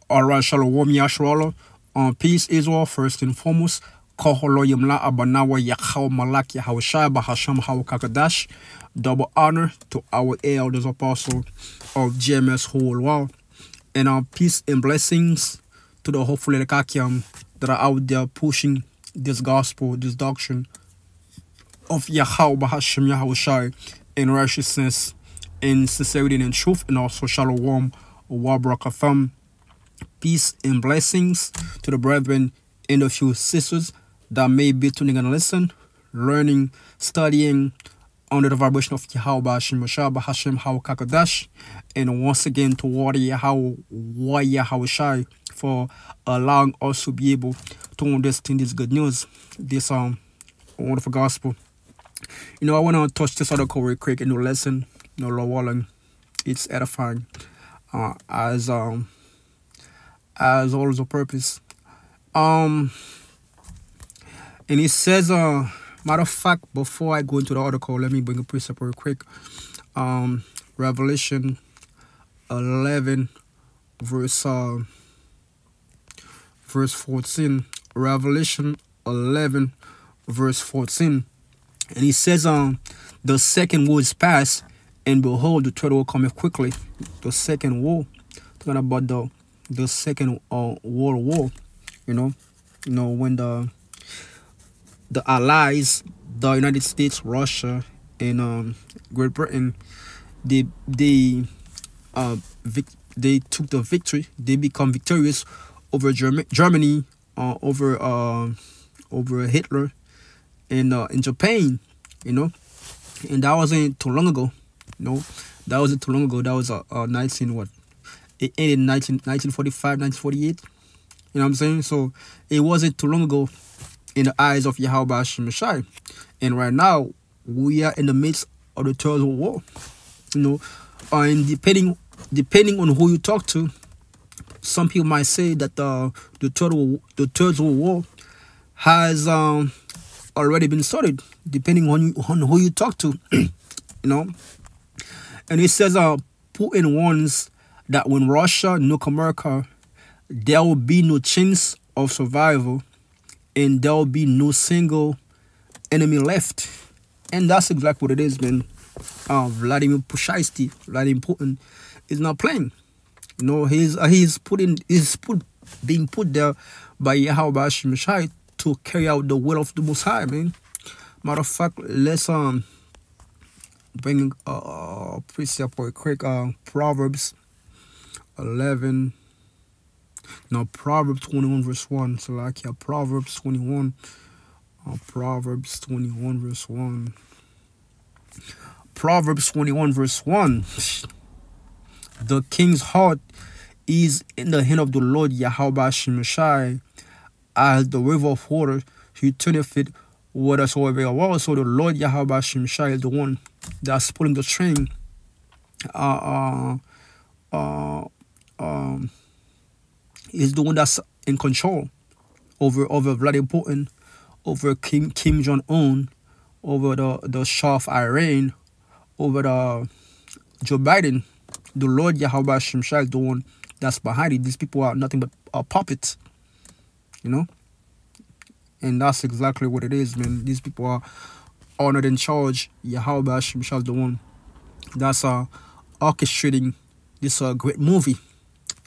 Alright, shalom yashrala. Peace Israel first and foremost. Koholo yimla abanawa yahaw malak yahawashai bahasham hawakakadash. Double honor to our elders apostle of GMS whole world. And peace and blessings to the hopeful Kakiam that are out there pushing this gospel, this doctrine of Yahweh Bahasham Yahushai in righteousness, in sincerity and truth, and also shalom, wabarakatuh. Peace and blessings to the brethren and a few sisters that may be tuning and listen, learning, studying under the vibration of Yahweh Bahasham Hawakakadash, and once again to Yahweh Shai for allowing us to be able to understand this good news, this wonderful gospel. I want to touch this article real quick in the lesson. Lord willing, it's edifying as always a purpose. And it says, matter of fact, before I go into the article, let me bring a precept real quick. Revelation 11 verse 14. Revelation 11 verse 14. And he says, the second woe is past, and behold, the third will come quickly. The second woe, talking about the second World War. When the Allies, the United States, Russia, and Great Britain, they took the victory. They become victorious over Germany, over Hitler, and in Japan, and that wasn't too long ago. That wasn't too long ago. That was 1945, 1948. You know what I'm saying? So it wasn't too long ago in the eyes of Yahweh Hashem Shai. And right now we are in the midst of the Third World War. And depending on who you talk to, some people might say that the Third World War has already been started, depending on who you talk to. And it says Putin warns that when Russia nuke America, there will be no chance of survival, and there will be no single enemy left. And that's exactly what it is, man. Vladimir Putin is not playing. He's being put there by Yahweh Hashem Shai to carry out the will of the Most High, man. Matter of fact, let's bring a precept for a quick. Proverbs 11. No, Proverbs 21 verse 1. So like here, Proverbs 21. Proverbs 21 verse 1. Proverbs 21 verse 1. The king's heart is in the hand of the Lord Yahweh Shai, as the river of water. He turneth it whithersoever it will. So the Lord Yahweh Shai is the one that's pulling the string. Is the one that's in control over Vladimir Putin, over Kim Jong-un, over the Shah of Iran, over the Joe Biden. The Lord Yahweh Shai is the one that's behind it. These people are nothing but puppets, and that's exactly what it is, man. These people are honored in charge. Yahweh Shai is the one that's orchestrating this great movie.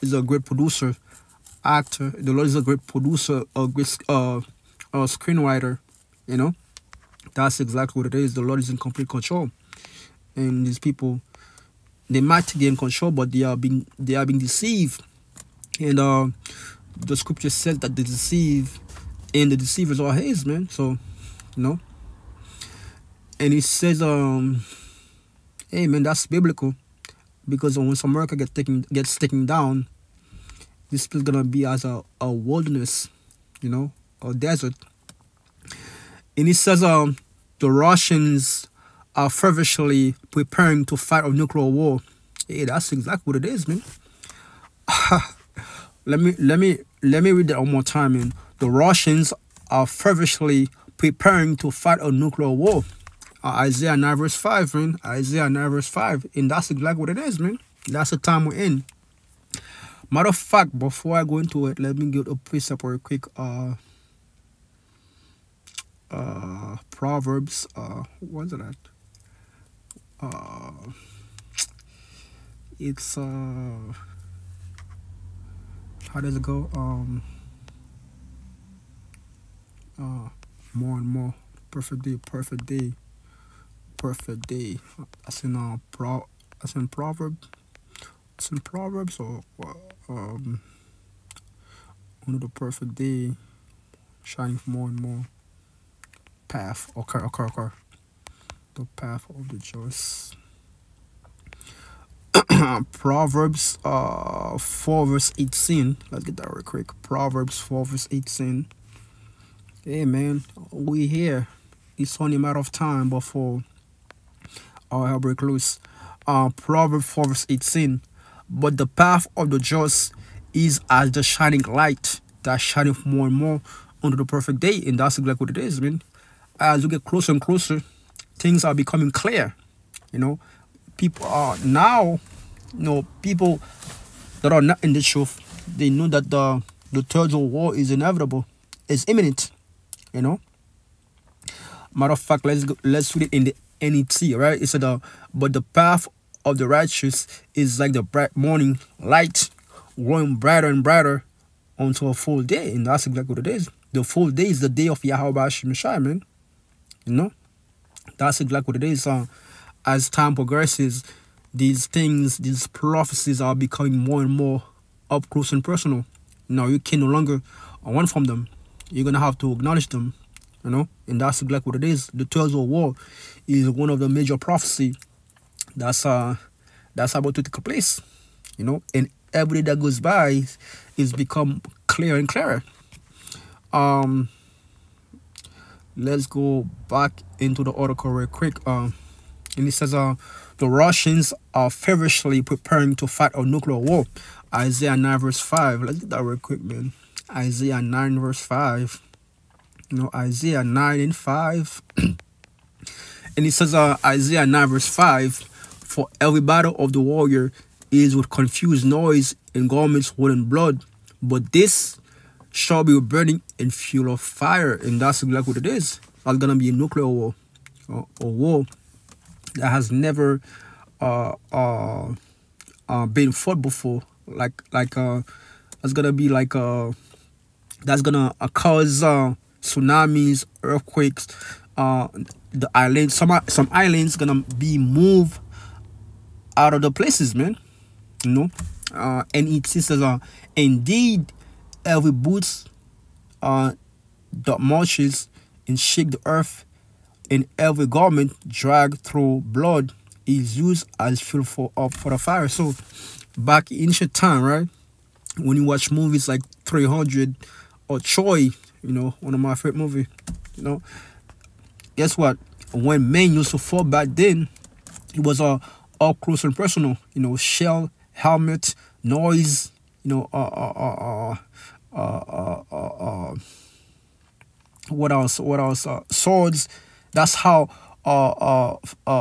He's a great producer, actor. The Lord is a great producer, a great screenwriter. That's exactly what it is. The Lord is in complete control, and these people, they might be in control, but they are being deceived. And the scripture says that they deceive, and the deceivers are his, man. So, and it says, hey, man, that's biblical, because once America gets taken down, this is gonna be as a wilderness, a desert. And it says, the Russians are feverishly preparing to fight a nuclear war. Hey, that's exactly what it is, man. Let me read that one more time, man. The Russians are feverishly preparing to fight a nuclear war. Isaiah 9 verse 5, man. Isaiah 9 verse 5. And that's exactly what it is, man. That's the time we're in. Matter of fact, before I go into it, let me get a precept real quick. Proverbs. What's that? Uh, it's how does it go? More and more. Perfect day. Perfect day. Perfect day. That's in That's in Proverbs. It's in Proverbs or under the perfect day, shining more and more. Path. Okay. The path of the just. Proverbs 4 verse 18. Let's get that real quick. Proverbs 4 verse 18. Hey man, we here. It's only a matter of time before our hell break loose. Proverbs 4 verse 18. But the path of the just is as the shining light that shineth more and more unto the perfect day. And that's exactly what it is, man. As we get closer and closer, things are becoming clear. You know, people are now, people that are not in the truth, they know that the third world war is inevitable, is imminent. You know, matter of fact, let's read it in the NET, right? It said, but the path of the righteous is like the bright morning light, growing brighter and brighter until a full day. And that's exactly what it is. The full day is the day of Yahweh Shemashai, man. You know, that's exactly what it is. As time progresses, these things, these prophecies are becoming more and more up close and personal. You can no longer run from them. You're gonna have to acknowledge them, and that's exactly what it is. The Third World War is one of the major prophecy that's about to take place. And every day that goes by is become clearer and clearer. Let's go back into the article real quick. And it says, the Russians are feverishly preparing to fight a nuclear war. Isaiah 9 verse 5. Let's get that real quick, man. Isaiah 9 verse 5. Isaiah 9 and 5. And it says, Isaiah 9 verse 5. For every battle of the warrior is with confused noise and garments wet in blood. But this shall be burning in fuel of fire. And that's exactly what it is. That's going to be a nuclear war. A war that has never been fought before. That's gonna be that's gonna cause tsunamis, earthquakes. The islands, some islands gonna be moved out of the places, man. And it says, indeed, every boots the marches and shake the earth, and every garment dragged through blood is used as fuel for the fire. So back in ancient time, right, when you watch movies like 300 or Troy, one of my favorite movies, guess what? When men used to fall back then, it was all close and personal. Shell, helmet, noise. What else? Swords. That's how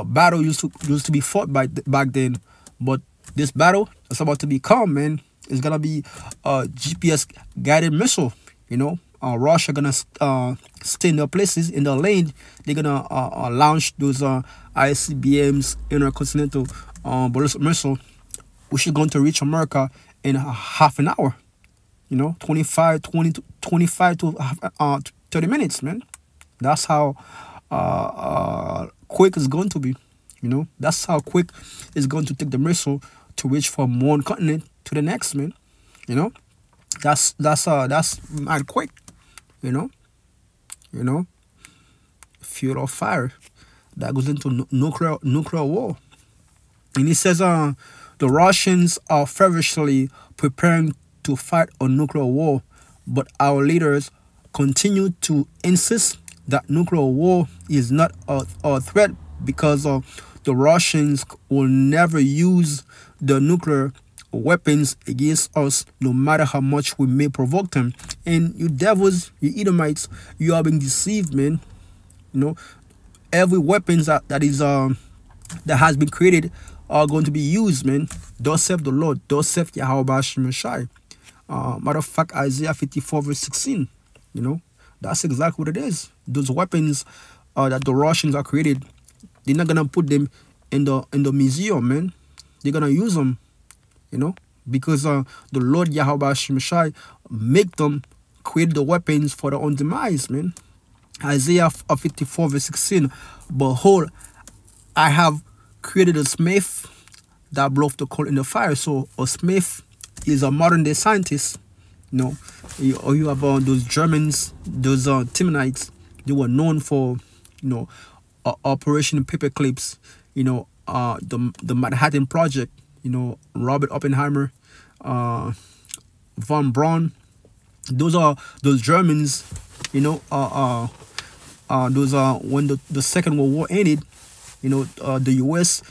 battle used to be fought back then. But this battle that's about to become, man, is gonna be a GPS guided missile. Russia gonna stay in their places in their lane. They're gonna launch those ICBMs, intercontinental ballistic missile, which is going to reach America in half an hour. 25 to 30 minutes, man. That's how quick it's going to be. That's how quick it's going to take the missile to reach from one continent to the next, man. That's mad quick. Fuel of fire that goes into nuclear war. And he says, the Russians are feverishly preparing to fight a nuclear war, but our leaders continue to insist that nuclear war is not a threat because the Russians will never use the nuclear weapons against us, no matter how much we may provoke them. And you devils, you Edomites, you are being deceived, man. Every weapons that has been created are going to be used, man. Thus saith the Lord, thus saith Yahweh Hashem Shai. Matter of fact, Isaiah 54 verse 16. You know, that's exactly what it is. Those weapons that the Russians are created, they're not gonna put them in the museum, man. They're gonna use them, you know, because the Lord Yahweh Hashem Shai make them create the weapons for their own demise, man. Isaiah 54 verse 16. Behold, I have created a smith that blow the coal in the fire. So a smith is a modern day scientist. You know, you have those Germans, those Timonites. They were known for, you know, Operation Paperclips. You know, the Manhattan Project. You know, Robert Oppenheimer, von Braun. Those are those Germans. You know, those are when the Second World War ended. You know, the U.S.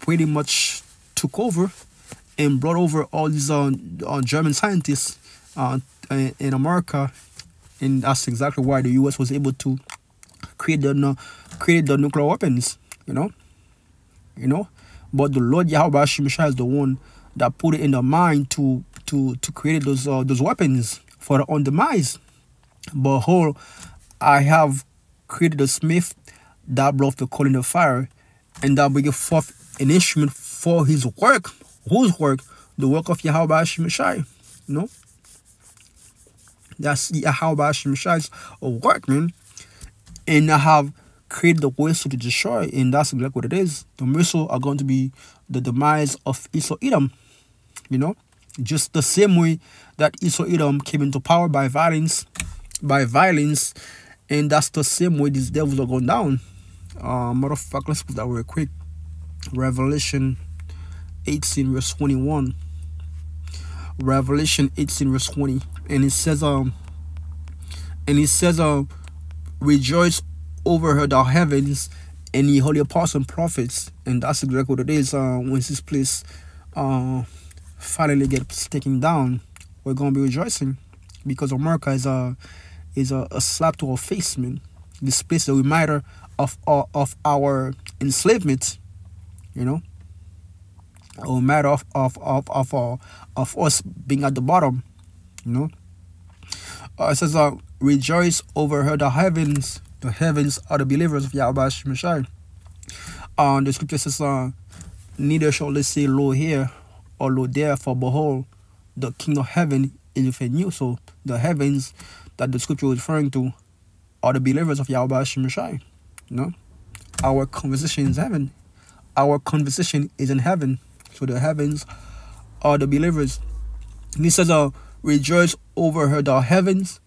Pretty much took over and brought over all these German scientists in America, and that's exactly why the U.S. was able to create the nuclear weapons. You know, but the Lord Yahweh Hashem Shai is the one that put it in the mind to create those weapons for their own demise. Behold, I have created a smith that blow the coal in the fire, and that bring forth an instrument for his work. Whose work? The work of Yahweh Hashem Shai. You know, that's Yahweh Hashem Shai's work, man. And I have created the missile to destroy, and that's exactly what it is. The missile are going to be the demise of Esau Edom. You know, just the same way that Esau Edom came into power by violence, and that's the same way these devils are going down. Matter of fact, let's put that real quick. Revelation 18 verse 21. Revelation 18 verse 20. And it says, rejoice over her, the heavens, and ye holy apostles and prophets. And that's exactly what it is. When this place finally gets taken down, we're gonna be rejoicing, because America is a slap to our face, man. This place is a reminder of our enslavement, you know, a matter of us being at the bottom, you know. It says, rejoice over her, the heavens. The heavens are the believers of Yahweh Hashem Shai. The scripture says, neither shall they say, lo here or lo there, for behold, the King of heaven is within you. So the heavens that the scripture is referring to are the believers of Yahweh Hashem Shai. You know, our conversation is heaven. Our conversation is in heaven. So the heavens are the believers. And he says, rejoice over her, the heavens,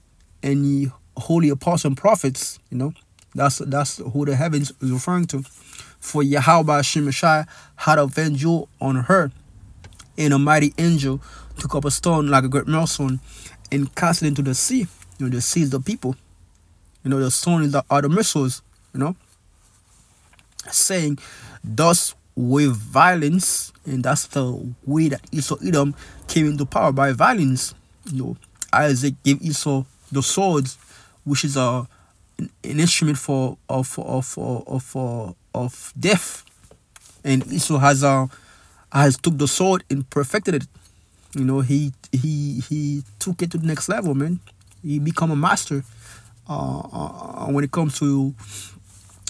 and ye holy apostles and prophets. You know, that's who the heavens is referring to. For Yahweh Hashem Shai had avenged you on her, and a mighty angel took up a stone like a great millstone and cast it into the sea. You know, the sea is the people. You know, the stone are the missiles. You know, saying, thus with violence, and that's the way that Esau Edom came into power, by violence. You know, Isaac gave Esau the swords, which is an instrument of death, and Esau has took the sword and perfected it. You know, he took it to the next level, man. He become a master when it comes to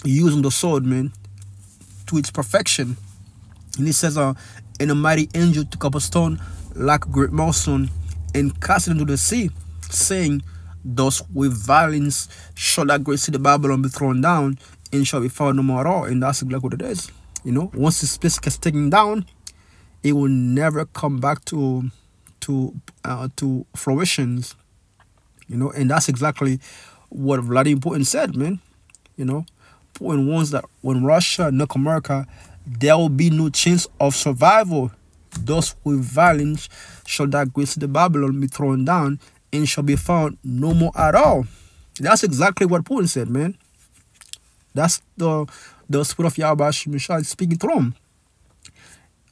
using the sword, man, to its perfection. And he says, and a mighty angel took up a stone like a great millstone and cast it into the sea, saying, thus with violence shall that great city Babylon be thrown down, and shall be found no more at all. And that's exactly what it is. You know, once this place gets taken down, it will never come back to fruitions. You know, and that's exactly what Vladimir Putin said, man. You know, Putin wants that when Russia knock America, there will be no chance of survival. Thus with violence shall that great city Babylon be thrown down, and shall be found no more at all. That's exactly what Putin said, man. That's the spirit of Yahweh Hashem Shai speaking through him.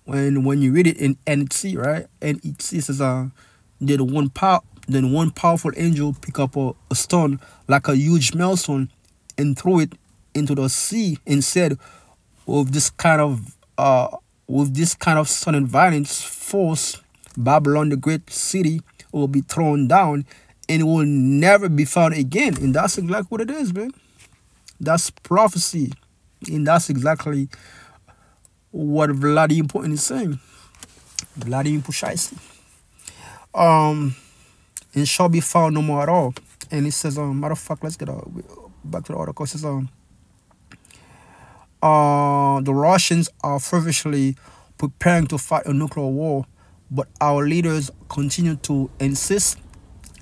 When you read it in NET, right? NET says, then one powerful angel pick up a stone like a huge millstone and threw it into the sea, and said, with this kind of with this kind of sudden violence force, Babylon, the great city, will be thrown down and it will never be found again. And that's exactly what it is, man. That's prophecy. And that's exactly what Vladimir Putin is saying. Vladimir Putin. It shall be found no more at all. And it says, matter of fact, let's get back to the article. It says, the Russians are feverishly preparing to fight a nuclear war, but our leaders continue to insist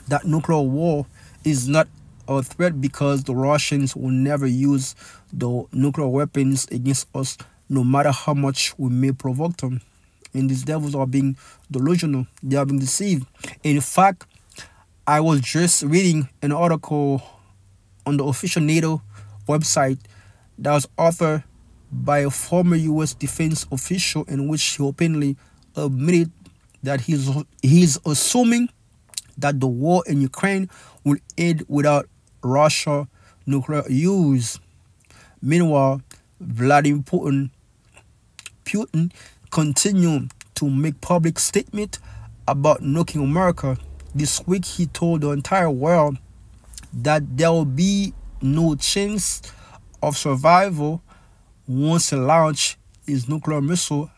that nuclear war is not a threat because the Russians will never use the nuclear weapons against us, no matter how much we may provoke them. And these devils are being delusional. They are being deceived. In fact, I was just reading an article on the official NATO website that was authored by a former U.S. defense official, in which he openly admitted that he's assuming that the war in Ukraine will end without Russia nuclear use. Meanwhile, Vladimir Putin continued to make public statements about nuking America. This week, he told the entire world that there will be no chance of survival once he launch his nuclear missile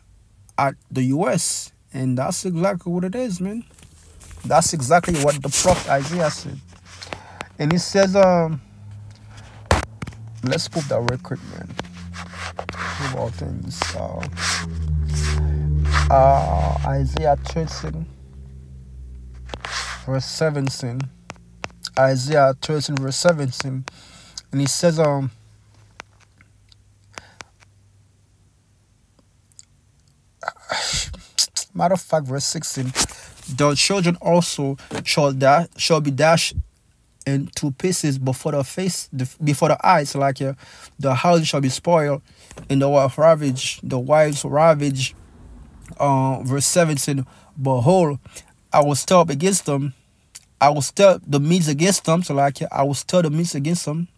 at the U.S. And that's exactly what it is, man. That's exactly what the prophet Isaiah said. And he says, let's put that real quick, man. Of all things. Isaiah 13, verse 17. Isaiah 13, verse 17. And he says, matter of fact, verse 16, the children also shall be dashed into pieces before the eyes, like the house shall be spoiled, and the wife ravaged, verse 17, behold, I will stir up against them, I will stir the meats against them, so like I will stir the meats against them.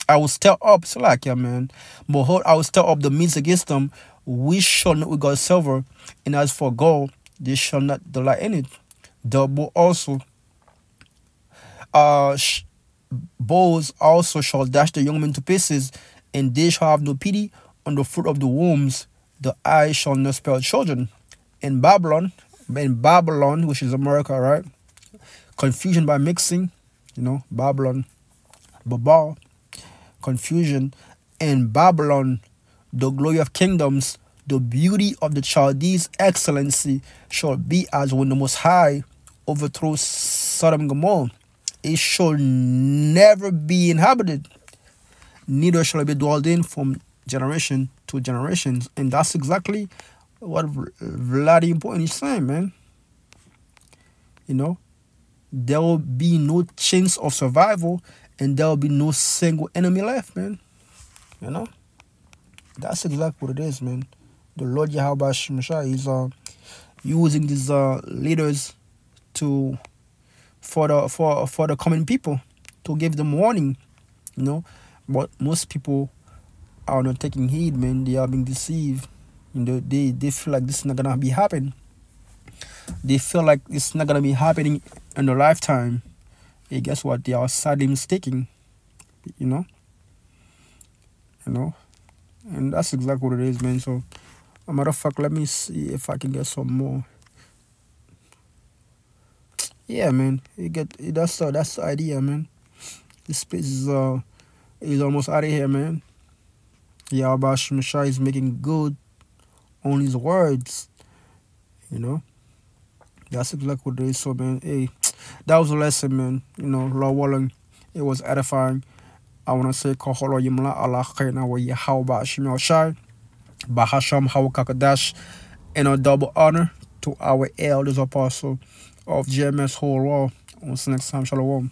I will stir up, so like man. Behold, I will stir up the meats against them. We shall not regard silver, and as for gold, they shall not delight in it. The bow also, bows also shall dash the young men to pieces, and they shall have no pity on the fruit of the wombs. The eye shall not spare children. In Babylon, which is America, right? Confusion by mixing, Babylon, Babel, confusion. In Babylon, the glory of kingdoms, the beauty of the Chaldees' excellency shall be as when the Most High overthrows Sodom and Gomorrah. It shall never be inhabited, neither shall it be dwelled in from generation to generations. And that's exactly what Vladimir Putin is saying, man. There will be no chance of survival, and there will be no single enemy left, man. That's exactly what it is, man. The Lord Yahweh Shemashah is using these leaders for the common people, to give them warning, But most people are not taking heed, man. They are being deceived. They feel like this is not gonna be happening. They feel like it's not gonna be happening in their lifetime. Hey, guess what? They are sadly mistaken. And that's exactly what it is, man. So, a matter of fact, let me see if I can get some more. Yeah, man. That's the idea, man. This place is almost out of here, man. Yahweh Shemashah is making good on his words. That's exactly what it is. So, man, hey, that was a lesson, man. Lord willing, it was edifying. I want to say, Kaholo Yimla Allah Khaina wa Yahweh Shemashah, Bahasham Hawakakadash, and a double honor to our elders apostle of GMS whole world. Until next time, Shalom.